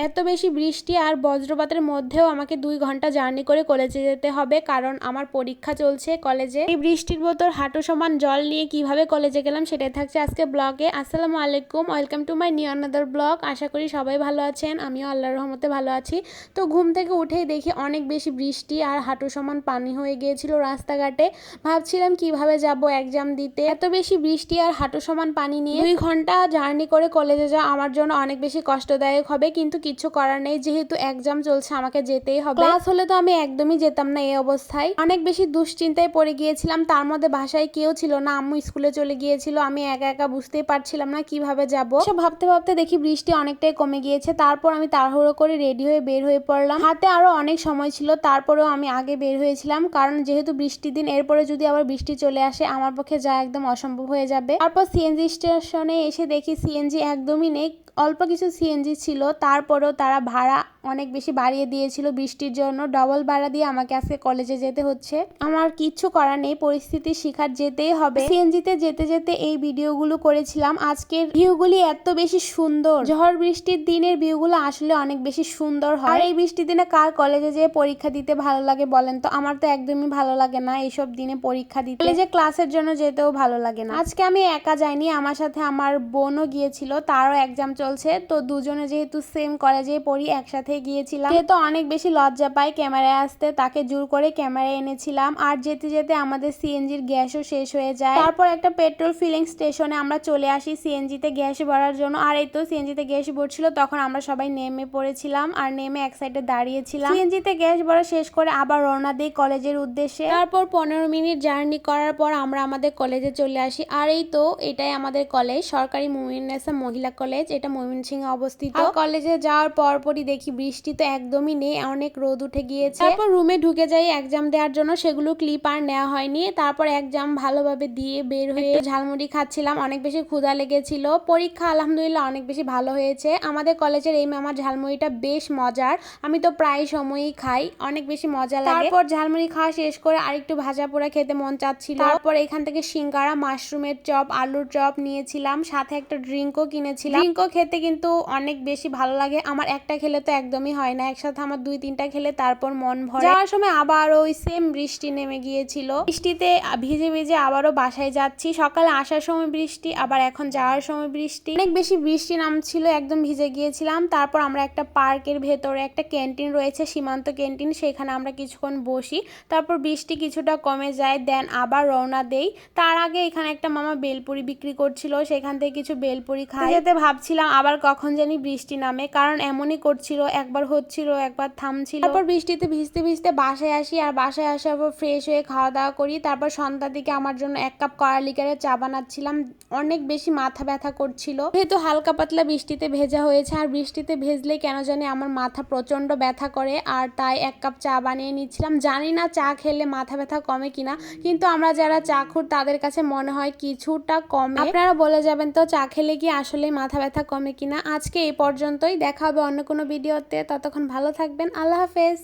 এত বেশি বৃষ্টি আর বজ্রপাতের মধ্যেও আমাকে 2 ঘন্টা জার্নি করে কলেজে যেতে হবে, কারণ আমার পরীক্ষা চলছে কলেজে। এই বৃষ্টির ভেতর হাঁটু সমান জল নিয়ে কিভাবে কলেজে গেলাম সেটাই থাকছে আজকে ব্লগে। আসসালামু আলাইকুম, welcome to my new another blog. আশা করি সবাই ভালো আছেন, আমিও আল্লাহর রহমতে ভালো আছি। তো ঘুম থেকে উঠেই দেখি অনেক বেশি বৃষ্টি আর হাঁটু সমান পানি হয়ে গিয়েছিল রাস্তাঘাটে। ভাবছিলাম কিভাবে যাব এক্সাম দিতে। এত বেশি বৃষ্টি আর হাঁটু সমান পানি নিয়ে 2 ঘন্টা জার্নি করে কলেজে যাওয়া আমার জন্য অনেক বেশি কষ্টদায়ক হবে, কিন্তু কিছু করার নেই, যেহেতু এক্সাম চলছে আমাকে যেতেই হবে। ক্লাস হলে তো আমি একদমই যেতাম না। এই অবস্থায় অনেক বেশি দুশ্চিন্তায় পড়ে গিয়েছিলাম। তার মধ্যে বাসায় কেউ ছিল না, আম্মু স্কুলে চলে গিয়েছিল। আমি একা একা বুঝতেই পারছিলাম না কিভাবে যাব। সব ভাবতে ভাবতে দেখি বৃষ্টি অনেকটাই কমে গিয়েছে। তারপর আমি তাড়াহুড়ো করে রেডি হয়ে বের হয়ে পড়লাম। হাতে আরো অনেক সময় ছিল, তারপরেও আমি আগে বের হয়েছিলাম, কারণ যেহেতু বৃষ্টির দিন, এরপরে যদি আবার বৃষ্টি চলে আসে আমার পক্ষে যাওয়া একদম অসম্ভব হয়ে যাবে। তারপর সিএনজি স্টেশনে এসে দেখি সিএনজি একদমই নেই। অল্প কিছু সিএনজি ছিল, তারপরেও তারা ভাড়া অনেক বেশি বাড়িয়ে দিয়েছিল বৃষ্টির জন্য। ডবল ভাড়া দিয়ে আমাকে আজকে কলেজে যেতে হচ্ছে। আমার কিচ্ছু করার নেই, পরিস্থিতির শিকার যেতেই হবে। সিএনজিতে যেতে যেতে এই ভিডিওগুলো করেছিলাম। আজকের ভিউগুলি এত বেশি সুন্দর, ঝড় বৃষ্টির দিনের ভিউগুলো আসলে অনেক বেশি সুন্দর হয়। আর এই বৃষ্টির দিনে কার কলেজে যেয়ে পরীক্ষা দিতে ভালো লাগে বলেন তো? আমার তো একদমই ভালো লাগে না এইসব দিনে পরীক্ষা দিতে। কলেজে ক্লাসের জন্য যেতেও ভালো লাগে না। আজকে আমি একা যাইনি, আমার সাথে আমার বোনও গিয়েছিল, তারও এক্সাম চলছে। তো দুজনে যেহেতু সেম কলেজে পড়ি, একসাথে গিয়েছিলাম। যেহেতু অনেক বেশি লজ্জা পাই ক্যামেরায় আসতে, তাকে জোর করে ক্যামেরায় এনেছিলাম। আর যেতে যেতে আমাদের সিএনজির গ্যাসও শেষ হয়ে যায়। তারপর একটা পেট্রোল ফিলিং স্টেশনে আমরা চলে আসি সিএনজিতে গ্যাস ভরার জন্য। আর এই তো সিএনজিতে গ্যাস ভরছিল, তখন আমরা সবাই নেমে পড়েছিলাম আর নেমে এক সাইডে দাঁড়িয়েছিলাম। সিএনজিতে গ্যাস ভরা শেষ করে আবার রওনা দিই কলেজের উদ্দেশ্যে। তারপর 15 মিনিট জার্নি করার পর আমরা আমাদের কলেজে চলে আসি। আর এই তো এটাই আমাদের কলেজ, সরকারি মুমিনুন্নেছা মহিলা কলেজ। এটা ময়মনসিংহে অবস্থিত। কলেজে যাওয়ার পরপরই দেখি বৃষ্টি তো একদমই নেই, অনেক রোদ উঠে গিয়েছে। তারপর রুমে ঢুকে যাই এক্সাম দেওয়ার জন্য, সেগুলো ক্লিপ আর নেওয়া হয়নি। তারপর এক্সাম ভালোভাবে দিয়ে বের হয়ে ঝালমুড়ি খাচ্ছিলাম, অনেক বেশি ক্ষুধা লেগেছিল। পরীক্ষা আলহামদুলিল্লাহ অনেক বেশি ভালো হয়েছে। আমাদের কলেজের এই মামার ঝালমুড়িটা বেশ মজার, আমি তো প্রায় সময়ই খাই, অনেক বেশি মজা লাগে। তারপর ঝালমুড়ি খাওয়া শেষ করে আরেকটু ভাজা পোড়া খেতে মন চাচ্ছিল। তারপর এখান থেকে সিঙ্গারা, মাশরুমের চপ, আলুর চপ নিয়েছিলাম, সাথে একটা ড্রিঙ্কও কিনেছিলাম। ড্রিঙ্কও খেতে কিন্তু অনেক বেশি ভালো লাগে। আমার একটা খেলে তো একদমই হয় না, একসাথে আমার 2-3টা খেলে তারপর মন ভরে। যাওয়ার সময় আবার ওই সেম বৃষ্টি নেমে গিয়েছিল। বৃষ্টিতে ভিজে ভিজে আবারও বাসায় যাচ্ছি। সকালে আসার সময় বৃষ্টি, আবার এখন যাওয়ার সময় বৃষ্টি। অনেক বেশি বৃষ্টি নামছিল, একদম ভিজে গিয়েছিলাম। তারপর আমরা একটা পার্কের ভেতরে একটা ক্যান্টিন রয়েছে, সীমান্ত ক্যান্টিন, সেখানে আমরা কিছুক্ষণ বসি। তারপর বৃষ্টি কিছুটা কমে যায়, দেন আবার রওনা দেই। তার আগে এখানে একটা মামা বেলপুরি বিক্রি করছিল, সেখান থেকে কিছু বেলপুরি খাই। যেতে ভাবছিলাম আবার কখন জানি বৃষ্টি নামে, কারণ এমনই করছিল, একবার হচ্ছিল একবার থামছিল। তারপর বৃষ্টিতে ভিজতে ভিজতে বাসায় আসি, আর বাসায় আসার পর ফ্রেশ হয়ে খাওয়া দাওয়া করি। তারপর সন্ধ্যার দিকে আমার জন্য 1 কাপ কড়া লিকারের চা বানাচ্ছিলাম, অনেক বেশি মাথা ব্যথা করছিল, যেহেতু হালকা পাতলা বৃষ্টিতে ভেজা হয়েছে। আর বৃষ্টিতে ভেজলে কেন জানি আমার মাথা প্রচন্ড ব্যথা করে, আর তাই 1 কাপ চা বানিয়ে নিচ্ছিলাম। জানি না চা খেলে মাথা ব্যথা কমে কিনা, কিন্তু আমরা যারা চা খাই তাদের কাছে মনে হয় কিছুটা কমে। আপনারা বলে যাবেন তো চা খেলে কি আসলে মাথা ব্যথা কমে কিনা। আজকে এই পর্যন্তই, দেখা হবে অন্য কোনো ভিডিওতে। ততক্ষণ ভালো থাকবেন, আল্লাহ হাফেজ।